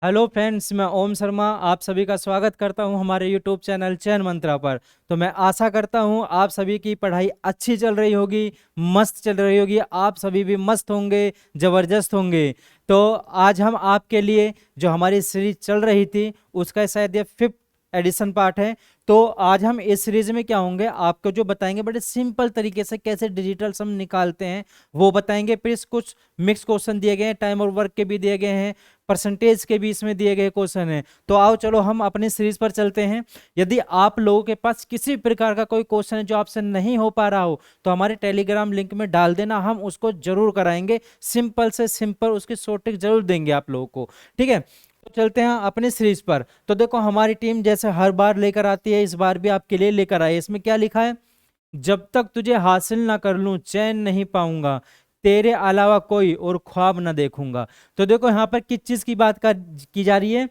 Hello friends, मैं ओम शर्मा आप सभी का स्वागत करता हूं हमारे यूट्यूब चैनल चयन मंत्रा पर। तो मैं आशा करता हूं आप सभी की पढ़ाई अच्छी चल रही होगी, मस्त चल रही होगी, आप सभी भी मस्त होंगे, ज़बरदस्त होंगे। तो आज हम आपके लिए जो हमारी सीरीज चल रही थी उसका शायद ये 5th एडिशन पार्ट है। तो आज हम इस सीरीज में क्या होंगे, आपको जो बताएंगे बड़े सिंपल तरीके से कैसे डिजिटल सम निकालते हैं वो बताएंगे। फिर कुछ मिक्स क्वेश्चन दिए गए हैं, टाइम और वर्क के भी दिए गए हैं, परसेंटेज के भी इसमें दिए गए क्वेश्चन हैं। तो आओ चलो हम अपनी सीरीज पर चलते हैं। यदि आप लोगों के पास किसी प्रकार का कोई क्वेश्चन है जो आपसे नहीं हो पा रहा हो तो हमारे टेलीग्राम लिंक में डाल देना, हम उसको जरूर कराएंगे। सिंपल से सिंपल उसकी शॉर्ट ट्रिक जरूर देंगे आप लोगों को, ठीक है। तो चलते हैं अपनी सीरीज पर। तो देखो हमारी टीम जैसे हर बार लेकर आती है, इस बार भी आपके लिए लेकर आई है। इसमें क्या लिखा है, जब तक तुझे हासिल ना कर लूं चैन नहीं पाऊंगा, तेरे अलावा कोई और ख्वाब ना देखूंगा। तो देखो यहाँ पर किस चीज की बात की जा रही है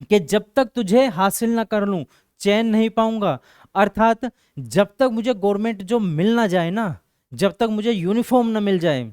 कि जब तक तुझे हासिल ना कर लूं चैन नहीं पाऊंगा। अर्थात जब तक मुझे गवर्नमेंट जो मिल ना जाए ना, जब तक मुझे यूनिफॉर्म ना मिल जाए,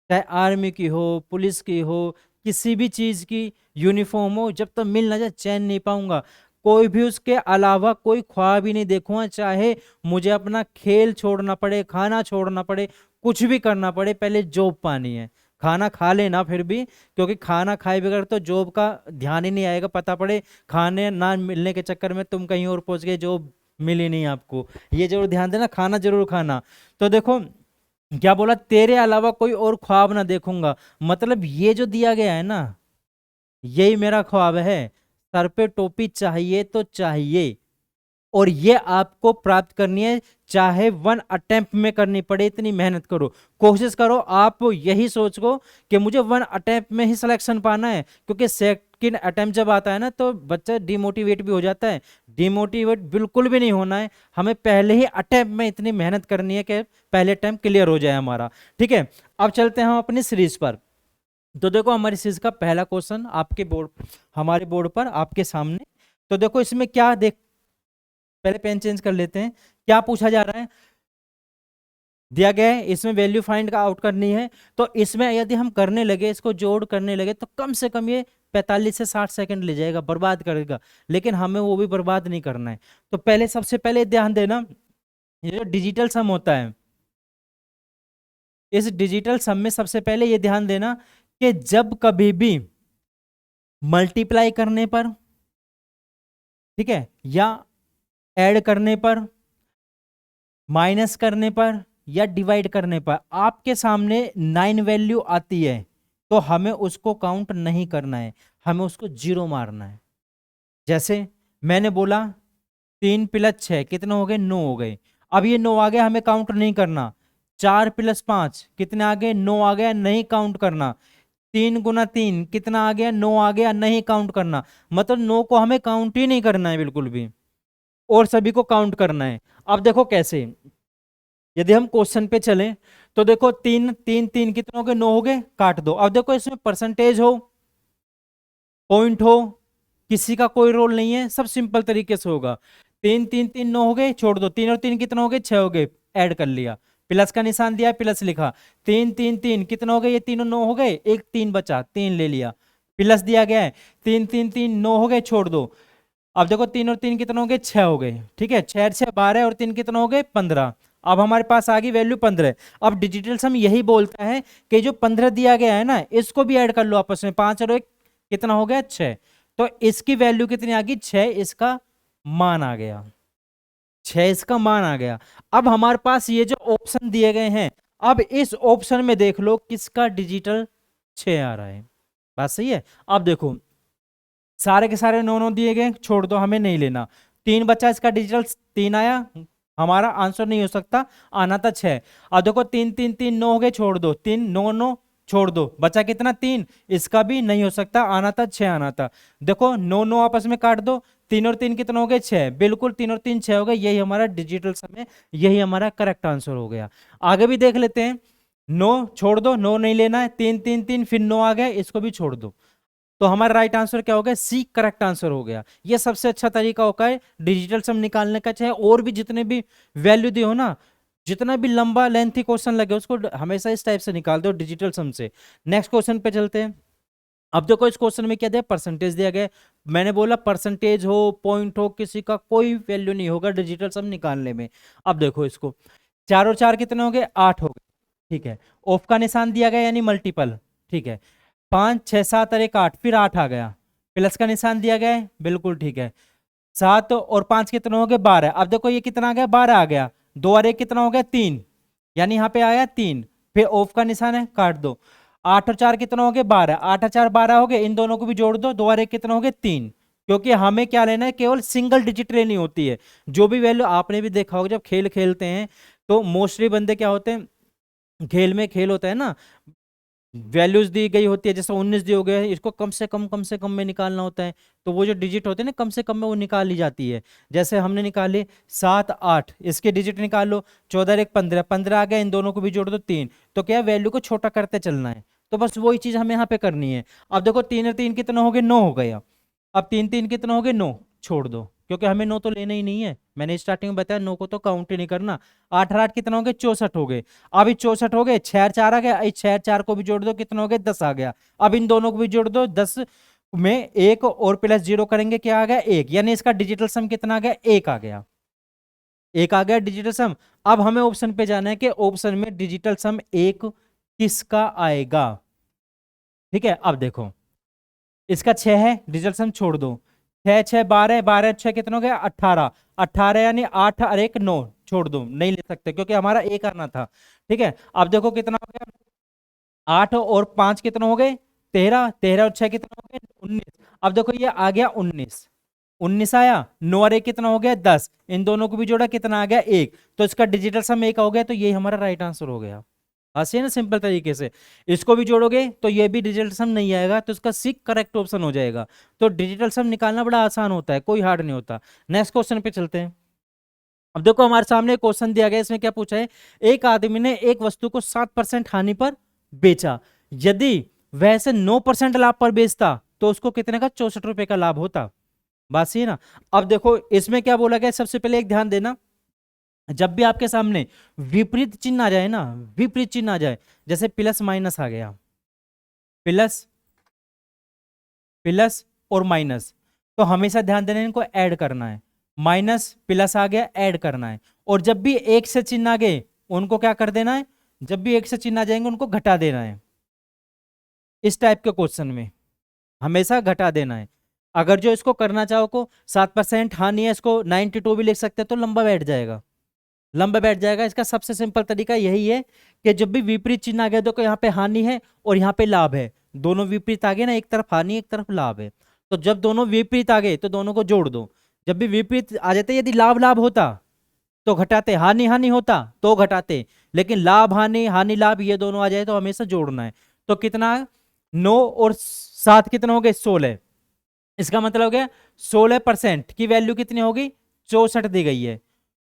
चाहे आर्मी की हो, पुलिस की हो, किसी भी चीज की यूनिफॉर्म हो, जब तक मिल ना जाए चैन नहीं पाऊंगा। कोई भी उसके अलावा कोई ख्वाब ही नहीं देखूंगा, चाहे मुझे अपना खेल छोड़ना पड़े, खाना छोड़ना पड़े, कुछ भी करना पड़े, पहले जॉब पानी है। खाना खा लेना फिर भी, क्योंकि खाना खाए बगैर तो जॉब का ध्यान ही नहीं आएगा। पता पड़े खाने ना मिलने के चक्कर में तुम कहीं और पहुंच गए, जॉब मिली नहीं आपको, ये जरूर ध्यान देना, खाना जरूर खाना। तो देखो क्या बोला, तेरे अलावा कोई और ख्वाब ना देखूंगा। मतलब ये जो दिया गया है ना, यही मेरा ख्वाब है। सर पे टोपी चाहिए तो चाहिए, और ये आपको प्राप्त करनी है, चाहे 1 अटेम्प्ट में करनी पड़े, इतनी मेहनत करो, कोशिश करो। आप यही सोच को कि मुझे 1 अटेम्प्ट में ही सिलेक्शन पाना है, क्योंकि सेकंड अटेम्प्ट जब आता है ना तो बच्चा डिमोटिवेट भी हो जाता है। डिमोटिवेट बिल्कुल भी नहीं होना है, हमें पहले ही अटेम्प्ट में इतनी मेहनत करनी है कि पहले अटेम्प्ट क्लियर हो जाए हमारा, ठीक है। अब चलते हैं हम अपनी सीरीज पर। तो देखो हमारी सीरीज का पहला क्वेश्चन आपके बोर्ड, हमारे बोर्ड पर आपके सामने। तो देखो इसमें क्या देख, पहले पेन चेंज कर लेते हैं। क्या पूछा जा रहा है, दिया गया है इसमें वैल्यू फाइंड का आउट करनी है। तो इसमें यदि हम करने लगे, इसको जोड़ करने लगे, तो कम से कम ये 45 से 60 सेकंड ले जाएगा, बर्बाद करेगा। लेकिन हमें वो भी बर्बाद नहीं करना है। तो पहले सबसे पहले ध्यान देना, ये जो डिजिटल सम होता है, इस डिजिटल सम में सबसे पहले ये ध्यान देना कि जब कभी भी मल्टीप्लाई करने पर, ठीक है, या ऐड करने पर, माइनस करने पर, या डिवाइड करने पर आपके सामने 9 वैल्यू आती है, तो हमें उसको काउंट नहीं करना है, हमें उसको जीरो मारना है। जैसे मैंने बोला 3 + 6 कितने हो गए, 9 हो गए। अब ये 9 आ गया, हमें काउंट नहीं करना। 4 + 5 कितने आ गए, 9 आ गया, नहीं काउंट करना। 3 × 3 कितना आ गया, 9 आ गया, नहीं काउंट करना। मतलब 9 को हमें काउंट ही नहीं करना है बिल्कुल भी, और सभी को काउंट करना है। अब देखो कैसे, यदि हम क्वेश्चन पे चलें तो देखो 3 3 3 कितने हो गए, 9 हो गए, काट दो। अब देखो इसमें परसेंटेज हो, पॉइंट हो, किसी का कोई रोल नहीं है, सब सिंपल तरीके से होगा। 3 3 3 9 हो गए, छोड़ दो। 3 और 3 कितने हो गए, 6 हो गए, ऐड कर लिया, प्लस का निशान दिया, प्लस लिखा। 3 3 3 कितने हो गए, ये तीनों 9 हो गए, एक 3 बचा, 3 ले लिया, प्लस दिया गया है। 3 3 3 9 हो गए, छोड़ दो। अब देखो 3 और 3 कितने हो गए, 6 हो गए, ठीक है। 6 6 12 और 3 कितने हो गए, 15। अब हमारे पास आ गई वैल्यू 15। अब डिजिटल सम यही बोलता है कि जो 15 दिया गया है ना, इसको भी ऐड कर लो आपस में। 5 और 1 कितना हो गया, 6। तो इसकी वैल्यू कितनी आ गई, 6 इसका मान आ गया, 6 इसका मान आ गया। अब हमारे पास ये जो ऑप्शन दिए गए हैं, अब इस ऑप्शन में देख लो किसका डिजिटल 6 आ रहा है। बात सही है। अब देखो सारे के सारे 9 9 दिए गए, छोड़ दो, हमें नहीं लेना। 3 बचा, इसका डिजिटल 3 आया, हमारा आंसर नहीं हो सकता, आना था 6। अब देखो 3 3 3 9 हो गए, छोड़ दो, 3 9 9 छोड़ दो, बचा कितना, 3, इसका भी नहीं हो सकता, आना था 6 आना था। देखो 9 9 आपस में काट दो, 3 और 3 कितना हो गए, 6, बिल्कुल 3 और 3 6 हो गए। यही हमारा डिजिटल समय, यही हमारा करेक्ट आंसर हो गया। आगे भी देख लेते हैं। 9 छोड़ दो, 9 नहीं लेना है, 3 3 3 फिर 9 आ गया, इसको भी छोड़ दो। तो हमारा राइट आंसर क्या हो गया, सी करेक्ट आंसर हो गया। ये सबसे अच्छा तरीका होता है डिजिटल सम निकालने का। चाहे और भी जितने भी वैल्यू दी हो ना, जितना भी लंबा लेंथी क्वेश्चन लगे, उसको हमेशा इस टाइप से निकाल दो डिजिटल सम से। नेक्स्ट क्वेश्चन पे चलते हैं। अब देखो इस क्वेश्चन में क्या दिया, परसेंटेज दिया गया है। मैंने बोला परसेंटेज हो, पॉइंट हो, किसी का कोई वैल्यू नहीं होगा डिजिटल सम निकालने में। अब देखो इसको, 4 और 4 कितने हो गए, 8 हो गए, ठीक है। ऑफ का निशान दिया गया यानी मल्टीपल, ठीक है। 5 6 7 और 1 8, फिर 8 आ गया। प्लस का निशान दिया गया है, बिल्कुल ठीक है। 7 और 5 कितने हो गए, 12। अब देखो ये कितना आ गया, 12 आ गया। 2 और 1 कितना हो गया, 3, यानी यहाँ पे आया 3। फिर ऑफ का निशान है, काट दो। 8 और 4 कितना हो गए, 12। 8 और 4 12 हो गए, इन दोनों को भी जोड़ दो। 2 और 1 कितना हो गए, 3। क्योंकि हमें क्या लेना है, केवल सिंगल डिजिट लेनी होती है। जो भी वैल्यू आपने भी देखा होगा जब खेल खेलते हैं, तो मोस्टली बंदे क्या होते हैं, खेल में खेल होता है ना, वैल्यूज दी गई होती है, जैसे 19 दी हो गया है, इसको कम से कम में निकालना होता है। तो वो जो डिजिट होते हैं ना कम से कम में, वो निकाल ली जाती है। जैसे हमने निकाली 7 8, इसके डिजिट निकाल लो। 14 और 1 15, 15 आ गया, इन दोनों को भी जोड़ दो 3। तो क्या वैल्यू को छोटा करते चलना है। तो बस वही चीज हमें यहाँ पे करनी है। अब देखो 3 और 3 कितना हो गए, 9 हो गया। अब 3 3 कितना हो गए, 9, छोड़ दो, क्योंकि हमें 9 तो लेना ही नहीं है। मैंने स्टार्टिंग में बताया 9 को तो काउंट ही नहीं करना। 8 और 8 कितना हो गए, 64 हो गए। अब ये 64 हो गए, 6 और 4 आ गया, 6 और 4 को भी जोड़ दो, कितना हो गया, 10 आ गया। अब इन दोनों को भी जोड़ दो, 10 में 1 और प्लस 0 करेंगे, क्या आ गया, 1, यानी इसका डिजिटल सम कितना आ गया, 1 आ गया। 1 आ गया डिजिटल सम। अब हमें ऑप्शन पे जाना है कि ऑप्शन में डिजिटल सम 1 किसका आएगा। ठीक है, अब देखो इसका 6 है, डिजिटल सम छोड़ दो। 6 6 12, 12 6 कितना हो गया, 18। 18 यानी 8 और 1 9, छोड़ दो, नहीं ले सकते क्योंकि हमारा 1 आना था। ठीक है, अब देखो कितना हो गया, 8 और 5 कितना हो गए, 13। 13 और 6 कितना हो गए, 19। अब देखो ये आ गया 19, 19 आया। 9 और 1 कितना हो गया, 10। इन दोनों को भी जोड़ा, कितना आ गया, 1। तो इसका डिजिटल सम 1 हो गया, तो ये हमारा राइट आंसर हो गया। ऐसे है ना, सिंपल तरीके से। इसको भी जोड़ोगे तो ये भी डिजिटल सम नहीं आएगा, तो इसका सी करेक्ट ऑप्शन हो जाएगा। तो डिजिटल सम निकालना बड़ा आसान होता है, कोई हार्ड नहीं होता। नेक्स्ट क्वेश्चन पे चलते हैं। अब देखो हमारे सामने क्वेश्चन दिया गया, इसमें क्या पूछा है, एक आदमी ने एक वस्तु को 7% हानि पर बेचा। यदि वह इसे 9% लाभ पर बेचता तो उसको कितने का, 64 रुपए का लाभ होता। बात सही है ना। अब देखो इसमें क्या बोला गया, सबसे पहले एक ध्यान देना, जब भी आपके सामने विपरीत चिन्ह आ जाए ना, विपरीत चिन्ह आ जाए, जैसे प्लस माइनस आ गया, प्लस प्लस और माइनस, तो हमेशा ध्यान देना इनको ऐड करना है। माइनस प्लस आ गया, ऐड करना है। और जब भी एक से चिन्ह आ गए उनको क्या कर देना है, जब भी एक से चिन्ह आ जाएंगे उनको घटा देना है। इस टाइप के क्वेश्चन में हमेशा घटा देना है। अगर जो इसको करना चाहो को 7% हानि है, इसको 92 भी लिख सकते हैं, तो लंबा बैठ जाएगा, लंबा बैठ जाएगा। इसका सबसे सिंपल तरीका यही है कि जब भी विपरीत चिन्ह आ गया, देखो यहाँ पे हानि है और यहाँ पे लाभ है, दोनों विपरीत आ गए ना, एक तरफ हानि एक तरफ लाभ है। तो जब दोनों विपरीत आ गए तो दोनों को जोड़ दो। जब भी विपरीत आ जाते, यदि लाभ लाभ होता तो घटाते, हानि हानि होता तो घटाते, लेकिन लाभ हानि, हानि लाभ, ये दोनों आ जाए तो हमेशा जोड़ना है। तो कितना, 9 और 7 कितना हो गए, 16। इसका मतलब हो गया 16% की वैल्यू कितनी होगी, 64 दी गई है।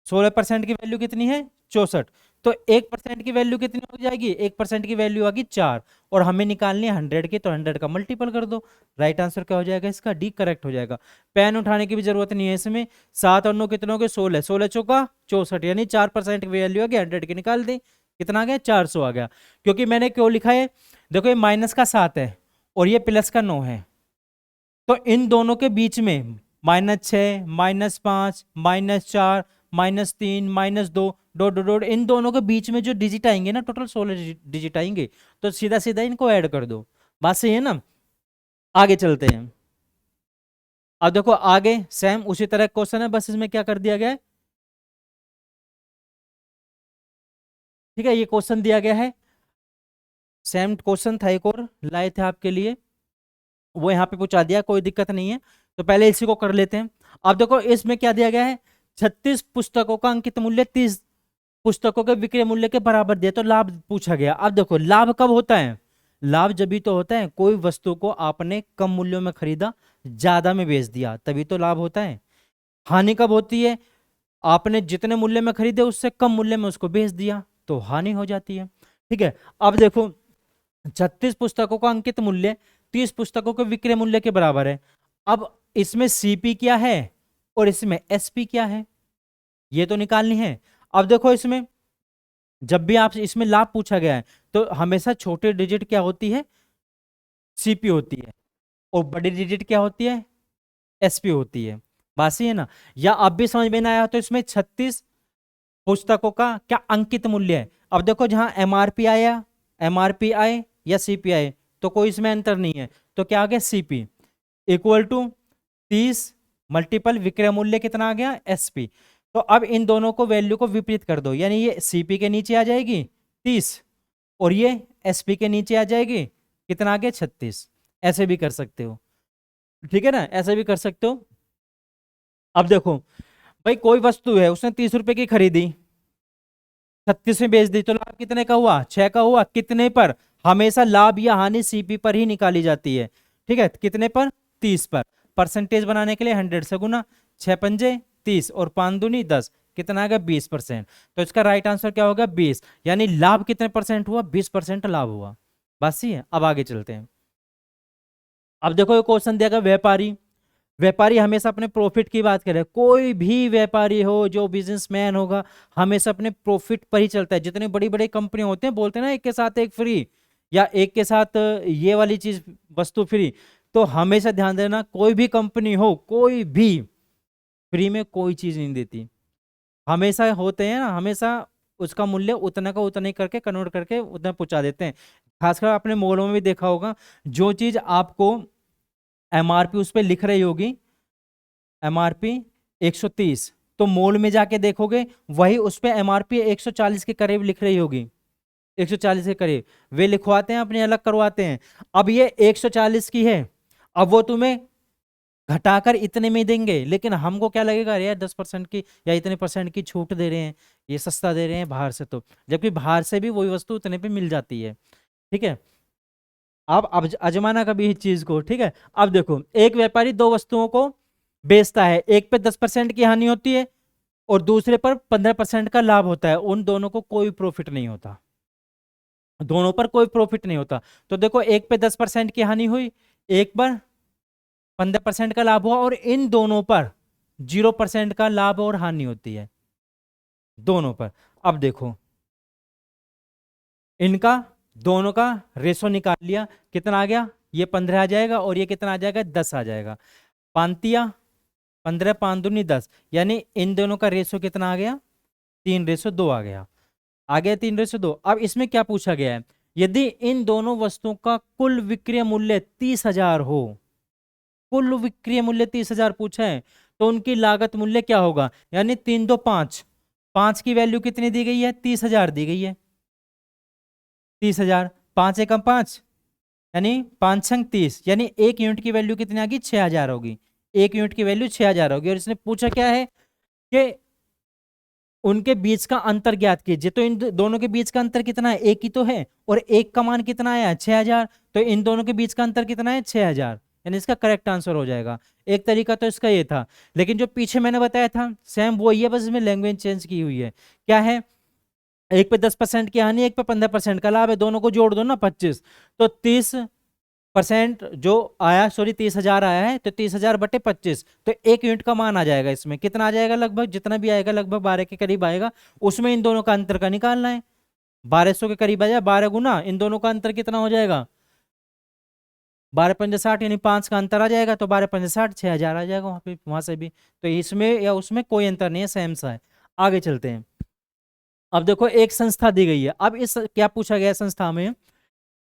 16% की वैल्यू कितनी है, 64। तो 1% की वैल्यू कितनी हो जाएगी, 1% की वैल्यू आ गई 4। और हमें निकालनी है 100 की, तो 100 का मल्टीपल कर दो। राइट आंसर क्या हो जाएगा, इसका डी करेक्ट हो जाएगा। पेन उठाने की भी जरूरत नहीं है इसमें। 7 और 9 कितने हो गए, 16, 16 चौका 64, यानी 4% की वैल्यू आ गई, 100 की निकाल दी, कितना आ गया, 400 आ गया। क्योंकि मैंने क्यों लिखा है, देखो ये माइनस का 7 है और ये प्लस का 9 है, तो इन दोनों के बीच में -6 -5 -4 -3 -2 डॉट डॉट डॉट, इन दोनों के बीच में जो डिजिट आएंगे ना, टोटल 16 डिजिट आएंगे। तो सीधा सीधा इनको ऐड कर दो। बात सही है ना। आगे चलते हैं। अब देखो आगे सेम उसी तरह क्वेश्चन है, बस इसमें क्या कर दिया गया है, ठीक है, ये क्वेश्चन दिया गया है, सेम क्वेश्चन था, एक और लाए थे आपके लिए, वो यहाँ पे पूछा दिया, कोई दिक्कत नहीं है। तो पहले इसी को कर लेते हैं। अब देखो इसमें क्या दिया गया है, 36 पुस्तकों का अंकित मूल्य 30 पुस्तकों के विक्रय मूल्य के बराबर दिया, तो लाभ पूछा गया। अब देखो लाभ कब होता है, लाभ जब भी तो होता है, कोई वस्तु को आपने कम मूल्यों में खरीदा, ज्यादा में बेच दिया, तभी तो लाभ होता है। हानि कब होती है, आपने जितने मूल्य में खरीदे उससे कम मूल्य में उसको बेच दिया, तो हानि हो जाती है। ठीक है, अब देखो 36 पुस्तकों का अंकित मूल्य 30 पुस्तकों के विक्रय मूल्य के बराबर है। अब इसमें सीपी क्या है और इसमें एसपी क्या है, ये तो निकालनी है। अब देखो इसमें जब भी आप इसमें लाभ पूछा गया है, तो हमेशा छोटे डिजिट क्या होती है, सीपी होती है, और बड़ी डिजिट क्या होती है, एसपी होती है। बात सही है ना। या अब भी समझ में ना आया तो इसमें 36 पुस्तकों का क्या अंकित मूल्य है। अब देखो जहां एमआरपी आया, एमआरपी आए या सीपी आए, तो कोई इसमें अंतर नहीं है। तो क्या आ गया, सीपी इक्वल टू 30 मल्टीपल विक्रय मूल्य कितना आ गया, एसपी। तो अब इन दोनों को वैल्यू को विपरीत कर दो, यानी ये सीपी के नीचे आ जाएगी 30, और ये एसपी के नीचे आ जाएगी कितना, आ गया 36। ऐसे भी कर सकते हो, ठीक है ना, ऐसे भी कर सकते हो। अब देखो भाई, कोई वस्तु है उसने 30 रुपए की खरीदी, 36 में बेच दी, तो लाभ कितने का हुआ, 6 का हुआ। कितने पर, हमेशा लाभ या हानि सीपी पर ही निकाली जाती है, ठीक है, कितने पर, 30 पर। परसेंटेज बनाने के लिए 100 से गुना, 6 पंजे 30 और 5 दूनी 10, कितना आ गया, 20%। तो इसका राइट आंसर क्या होगा, 20। यानी लाभ कितने परसेंट हुआ, 20% लाभ हुआ। बस ही है। अब आगे चलते हैं। अब देखो ये क्वेश्चन दिया गया, व्यापारी, व्यापारी हमेशा अपने प्रॉफिट की बात करे। कोई भी व्यापारी हो, जो बिजनेसमैन होगा, हमेशा अपने प्रॉफिट पर ही चलता है। जितनी बड़ी बड़ी कंपनियां होते हैं, बोलते हैं ना एक के साथ एक फ्री, या एक के साथ ये वाली चीज वस्तु फ्री। तो हमेशा ध्यान देना, कोई भी कंपनी हो, कोई भी फ्री में कोई चीज नहीं देती। हमेशा होते हैं ना, हमेशा उसका मूल्य उतना का उतना ही करके कन्वर्ट करके उतना पहुंचा देते हैं। खासकर आपने मॉलों में भी देखा होगा, जो चीज आपको एमआरपी उस पर लिख रही होगी, एमआरपी 130, तो मोल में जाके देखोगे वही उस पे एमआरपी 140 के करीब लिख रही होगी, 140 के करीब। वे लिखवाते हैं अपने, अलग करवाते हैं। अब ये 140 की है, अब वो तुम्हें घटाकर इतने में देंगे, लेकिन हमको क्या लगेगा, अरे यार 10% की या इतने परसेंट की छूट दे रहे हैं, ये सस्ता दे रहे हैं बाहर से, तो जबकि बाहर से भी वही वस्तु उतने पे मिल जाती है, ठीक है। आप अब अजमाना कभी इस चीज को, ठीक है। अब देखो, एक व्यापारी दो वस्तुओं को बेचता है, एक पे 10% की हानि होती है और दूसरे पर 15% का लाभ होता है। उन दोनों को कोई प्रॉफिट नहीं होता, दोनों पर कोई प्रॉफिट नहीं होता। तो देखो, एक पे 10% की हानि हुई, एक पर 15% का लाभ हुआ, और इन दोनों पर 0% का लाभ और हानि होती है, दोनों पर। अब देखो, इनका दोनों का रेशो निकाल लिया, कितना आ गया, ये 15 आ जाएगा और ये कितना आ जाएगा, 10 आ जाएगा। पांतिया 15, 5 दूनी 10, यानी इन दोनों का रेशो कितना आ गया, 3:2 आ गया, आ गया 3:2। अब इसमें क्या पूछा गया है, यदि इन दोनों वस्तुओं का कुल विक्रय मूल्य 30,000 हो, कुल विक्रय मूल्य 30,000 पूछा है, तो उनकी लागत मूल्य क्या होगा। यानी 3 2 5, 5 की वैल्यू कितनी दी गई है, 30,000 दी गई है, 30,000, 5 एकम 5, यानी 5 छंग 30, यानी एक यूनिट की वैल्यू कितनी आ गई, 6,000 होगी। एक यूनिट की वैल्यू 6,000 होगी। और इसने पूछा क्या है कि उनके बीच का अंतर ज्ञात कीजिए। तो इन दोनों के बीच का अंतर कितना है, एक ही तो है, और एक का मान कितना आया, 6,000। तो इन दोनों के बीच का अंतर कितना है, 6,000, यानी इसका करेक्ट आंसर हो जाएगा। एक तरीका तो इसका ये था, लेकिन जो पीछे मैंने बताया था सेम वही है, बस इसमें लैंग्वेज चेंज की हुई है। क्या है, एक पे 10% की हानि, एक पे 15% का लाभ है, दोनों को जोड़ दो ना 25, तो 30% जो आया, सॉरी 30,000 आया है, तो 30,000 बटे 25, तो एक यूनिट का मान आ जाएगा। इसमें कितना आ जाएगा, लगभग जितना भी आएगा, लगभग 12 के करीब आएगा। उसमें इन दोनों का अंतर का निकालना है, 1200 के करीब आ जाए, 12 गुना इन दोनों का अंतर कितना हो जाएगा, 12 पंजे 60, यानी 5 का अंतर आ जाएगा, तो 12 पंजे 60, 6,000 आ जाएगा वहां पे, वहां से भी। तो इसमें या उसमें कोई अंतर नहीं है, सेम सा है। आगे चलते हैं। अब देखो, एक संस्था दी गई है। अब इस क्या पूछा गया है, संस्था में,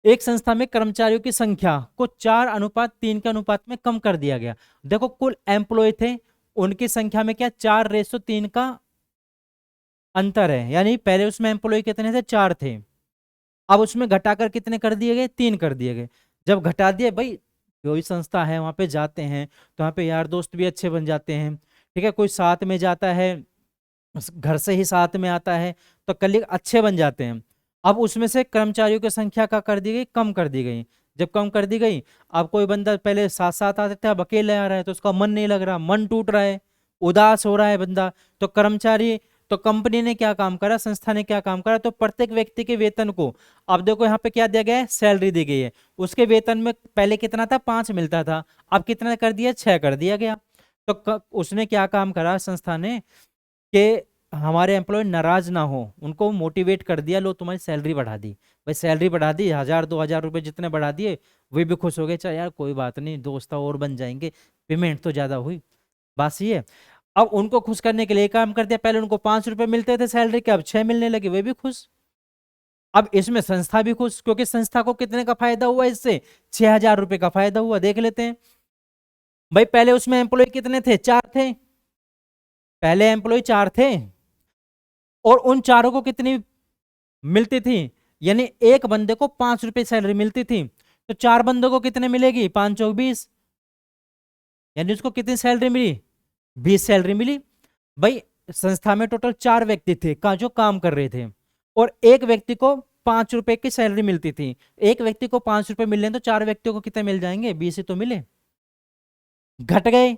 एक संस्था में कर्मचारियों की संख्या को 4:3 के अनुपात में कम कर दिया गया। देखो, कुल एम्प्लॉय थे, उनकी संख्या में क्या 4:3 का अंतर है, यानी पहले उसमें एम्प्लॉय कितने थे, 4 थे, अब उसमें घटाकर कितने कर दिए गए, 3 कर दिए गए। जब घटा दिए भाई, कोई संस्था है वहां पे जाते हैं तो वहां पे यार दोस्त भी अच्छे बन जाते हैं, ठीक है। कोई साथ में जाता है, घर से ही साथ में आता है, तो कलीग अच्छे बन जाते हैं। अब उसमें से कर्मचारियों की संख्या का कर दी गई, कम कर दी गई। जब कम कर दी गई, अब कोई बंदा पहले साथ साथ आते थे, अब अकेले आ रहा है, तो उसका मन नहीं लग रहा, मन टूट रहा है, उदास हो रहा है बंदा। तो कर्मचारी, तो कंपनी ने क्या काम करा, संस्था ने क्या काम करा, तो प्रत्येक व्यक्ति के वेतन को, अब देखो यहाँ पे क्या दिया गया है, सैलरी दी गई है। उसके वेतन में पहले कितना था, 5 मिलता था, अब कितना कर दिया, 6 कर दिया गया। तो उसने क्या काम करा संस्था ने, कि हमारे एम्प्लॉय नाराज ना हो, उनको मोटिवेट कर दिया, लो तुम्हारी सैलरी बढ़ा दी, भाई सैलरी बढ़ा दी, 1000 2000 रुपए जितने बढ़ा दिए, वे भी खुश हो गए, चल यार कोई बात नहीं, दोस्त और बन जाएंगे, पेमेंट तो ज्यादा हुई, बात ये है। अब उनको खुश करने के लिए काम कर दिया, पहले उनको 5 रुपए मिलते थे सैलरी के, अब 6 मिलने लगे, वे भी खुश। अब इसमें संस्था भी खुश, क्योंकि संस्था को कितने का फायदा हुआ इससे, 6000 रुपए का फायदा हुआ। देख लेते हैं भाई, पहले उसमें एम्प्लॉय कितने थे, 4 थे, पहले एम्प्लॉय 4 थे, और उन चारों को कितनी मिलती थी, यानी एक बंदे को 5 रुपए सैलरी मिलती थी, तो 4 बंदों को कितने मिलेगी, 5 चौक 20, यानी उसको कितनी सैलरी मिली, 20 सैलरी मिली। भाई संस्था में टोटल 4 व्यक्ति थे का जो काम कर रहे थे, और एक व्यक्ति को 5 रुपए की सैलरी मिलती थी, एक व्यक्ति को 5 रुपए मिल रहे हैं, तो 4 व्यक्तियों को कितने मिल जाएंगे, 20 ही तो मिले, घट गए,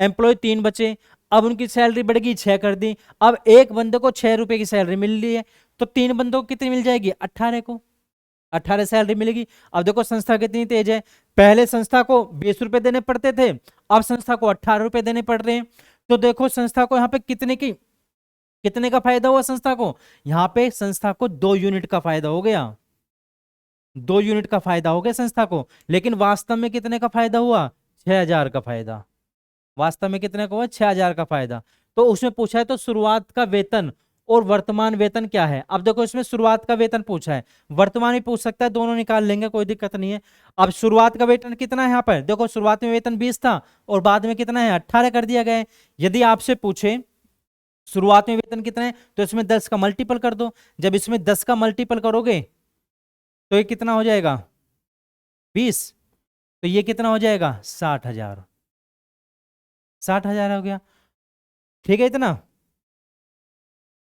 एम्प्लॉय 3 बचे, अब उनकी सैलरी बढ़ गई, 6 कर दी, अब एक बंदे को 6 रुपए की सैलरी मिल रही है, तो 3 बंदों को कितनी मिल जाएगी, 18 को, 18 सैलरी मिलेगी। अब देखो संस्था कितनी तेज है, पहले संस्था को 20 रुपए देने पड़ते थे, अब संस्था को 18 रुपए देने पड़ रहे हैं, तो देखो संस्था को यहाँ पे कितने का फायदा हुआ संस्था को, यहाँ पे संस्था को 2 यूनिट का फायदा हो गया, 2 यूनिट का फायदा हो गया संस्था को, लेकिन वास्तव में कितने का फायदा हुआ, 6000 का फायदा, वास्तव में कितने का हुआ, 6000 का फायदा। तो उसमें पूछा है तो शुरुआत का वेतन और वर्तमान वेतन क्या है, अब देखो इसमें शुरुआत का वेतन पूछा है, वर्तमान भी पूछ सकता है, दोनों निकाल लेंगे, कोई दिक्कत नहीं है। अब शुरुआत का वेतन कितना है, यहाँ पर देखो शुरुआत में वेतन 20 था, और बाद में कितना है, 18 कर दिया गया है। यदि आपसे पूछे शुरुआत में वेतन कितना है, तो इसमें 10 का मल्टीपल कर दो, जब इसमें 10 का मल्टीपल करोगे तो ये कितना हो जाएगा, 20, तो ये कितना हो जाएगा, 60,000, 60,000 हो गया, ठीक है इतना,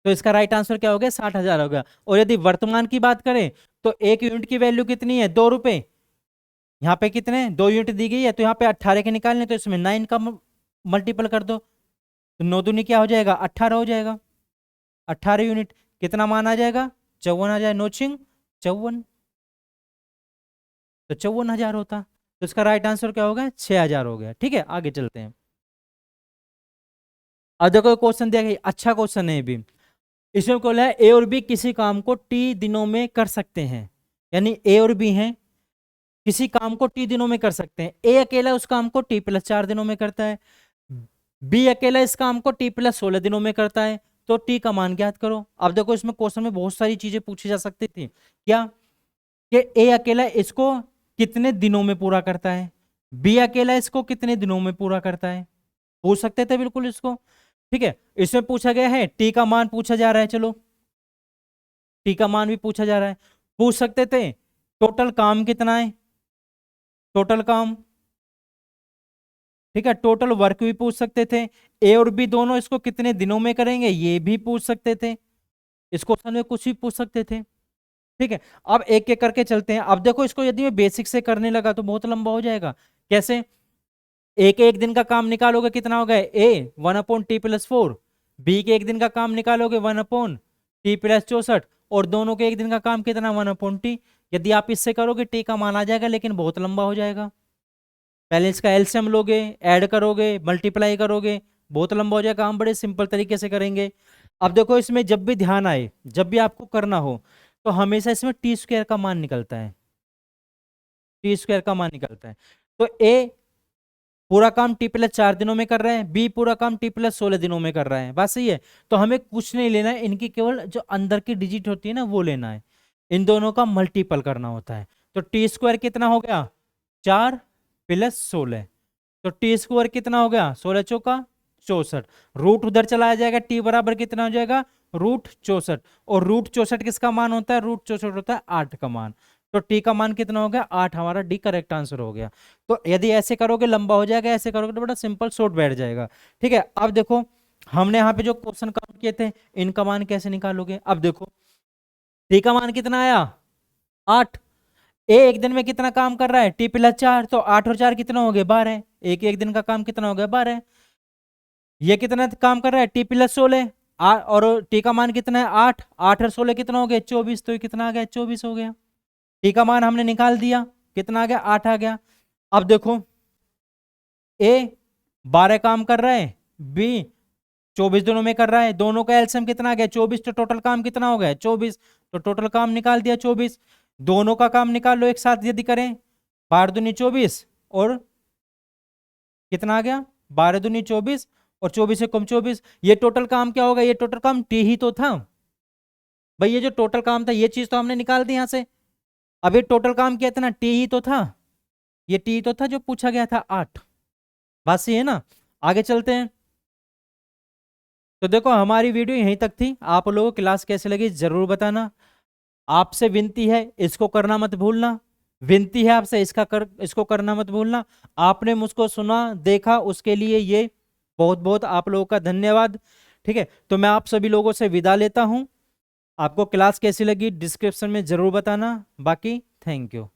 तो इसका राइट आंसर क्या हो गया, 60,000 हो गया। और यदि वर्तमान की बात करें, तो एक यूनिट की वैल्यू कितनी है, 2 रुपए, यहाँ पे कितने 2 यूनिट दी गई है, तो यहाँ पे 18 के निकालने, तो इसमें 9 का मल्टीपल कर दो, तो 9 दूनी क्या हो जाएगा, 18 हो जाएगा, 18 यूनिट, कितना मान आ जाएगा, 54 आ जाए, नोचिंग 54, तो 54,000 होता, तो इसका राइट आंसर क्या होगा, 6,000 हो गया। ठीक है, आगे चलते हैं। अब देखो क्वेश्चन दिया गया, अच्छा क्वेश्चन है ये भी, इसमें बोला है ए और बी किसी काम को टी दिनों में कर सकते हैं, यानी ए और बी हैं, किसी काम को टी दिनों में कर सकते हैं, ए अकेला उस काम को टी प्लस 4 दिनों में करता है, बी अकेला इस काम को टी प्लस 16 दिनों में करता है, तो टी का मान ज्ञात करो। अब देखो इसमें क्वेश्चन में बहुत सारी चीजें पूछी जा सकती थी, क्या कि ए अकेला इसको कितने दिनों में पूरा करता है, बी अकेला इसको कितने दिनों में पूरा करता है, पूछ सकते थे बिल्कुल इसको। ठीक है, इसमें पूछा गया है टी का मान पूछा जा रहा है, चलो टी का मान भी पूछा जा रहा है, पूछ सकते थे टोटल काम कितना है, टोटल काम, ठीक है, टोटल वर्क भी पूछ सकते थे, ए और बी दोनों इसको कितने दिनों में करेंगे ये भी पूछ सकते थे, इस क्वेश्चन में कुछ भी पूछ सकते थे। ठीक है, अब एक एक करके चलते हैं। अब देखो इसको यदि मैं बेसिक से करने लगा तो बहुत लंबा हो जाएगा, कैसे, एक एक दिन का काम निकालोगे कितना होगा, ए 1/t+4, बी के एक दिन का काम निकालोगे 1/t+64, और दोनों के एक दिन का काम कितना 1/t। यदि आप इससे करोगे टी का मान आ जाएगा, लेकिन बहुत लंबा हो जाएगा, पहले इसका एलसीएम लोगे, ऐड करोगे, मल्टीप्लाई करोगे, बहुत लंबा हो जाएगा, हम बड़े सिंपल तरीके से करेंगे। अब देखो इसमें जब भी ध्यान आए, जब भी आपको करना हो, तो हमेशा इसमें टी स्क्वायर का मान निकलता है, टी स्क्वायर का मान निकलता है। तो ए पूरा काम t+4 दिनों में कर रहा है, बी पूरा काम t+16 दिनों में कर रहा है, बात सही है। तो हमें कुछ नहीं लेना है, इनकी केवल जो अंदर की डिजिट होती है ना वो लेना है, इन दोनों का मल्टीपल करना होता है। तो टी स्क्वायर कितना हो गया, 4+16, तो टी स्क्वायर कितना हो गया, 16 चौका 64, रूट उधर चलाया जाएगा, टी बराबर कितना हो जाएगा, √64, और √64 किसका मान होता है, √64 होता है 8 का मान, तो टी का मान कितना हो गया, 8, हमारा डी करेक्ट आंसर हो गया। तो यदि ऐसे करोगे लंबा हो जाएगा, ऐसे करोगे तो बड़ा सिंपल शॉर्ट बैठ जाएगा। ठीक है, अब देखो हमने यहाँ पे जो क्वेश्चन काउंट किए थे, इनका मान कैसे निकालोगे। अब देखो टी का मान कितना आया, 8, ए एक दिन में कितना काम कर रहा है, t+4, तो 8 और 4 कितना हो गए, 12, एक एक दिन का काम कितना हो गया, 12, ये कितना काम कर रहा है, t+16, और टी का मान कितना है, 8, 8 और 16 कितना हो गया, 24, तो ये कितना आ गया, 24 हो गया। टी का मान हमने निकाल दिया, कितना आ गया, 8 आ गया। अब देखो ए 12 काम कर रहा है, बी 24 दोनों में कर रहा है, दोनों का एलसीएम कितना आ गया 24, तो टोटल काम कितना हो गया 24, तो टोटल काम निकाल दिया 24। दोनों का काम निकाल लो एक साथ यदि करें, 12 दूनी 24 और कितना आ गया 12 दूनी 24 और 24 से कम 24, ये टोटल काम क्या होगा, ये टोटल काम टी ही तो था भाई, ये जो टोटल काम था ये चीज तो हमने निकाल दी यहां से। अब ये टोटल काम क्या था ना, टी ही तो था, ये टी तो था जो पूछा गया था 8। बात सही है ना। आगे चलते हैं। तो देखो हमारी वीडियो यहीं तक थी, आप लोगों को क्लास कैसे लगी जरूर बताना। आपसे विनती है इसको करना मत भूलना, विनती है आपसे इसको करना मत भूलना। आपने मुझको सुना देखा उसके लिए ये बहुत बहुत आप लोगों का धन्यवाद। ठीक है, तो मैं आप सभी लोगों से विदा लेता हूं। आपको क्लास कैसी लगी डिस्क्रिप्शन में जरूर बताना। बाकी थैंक यू।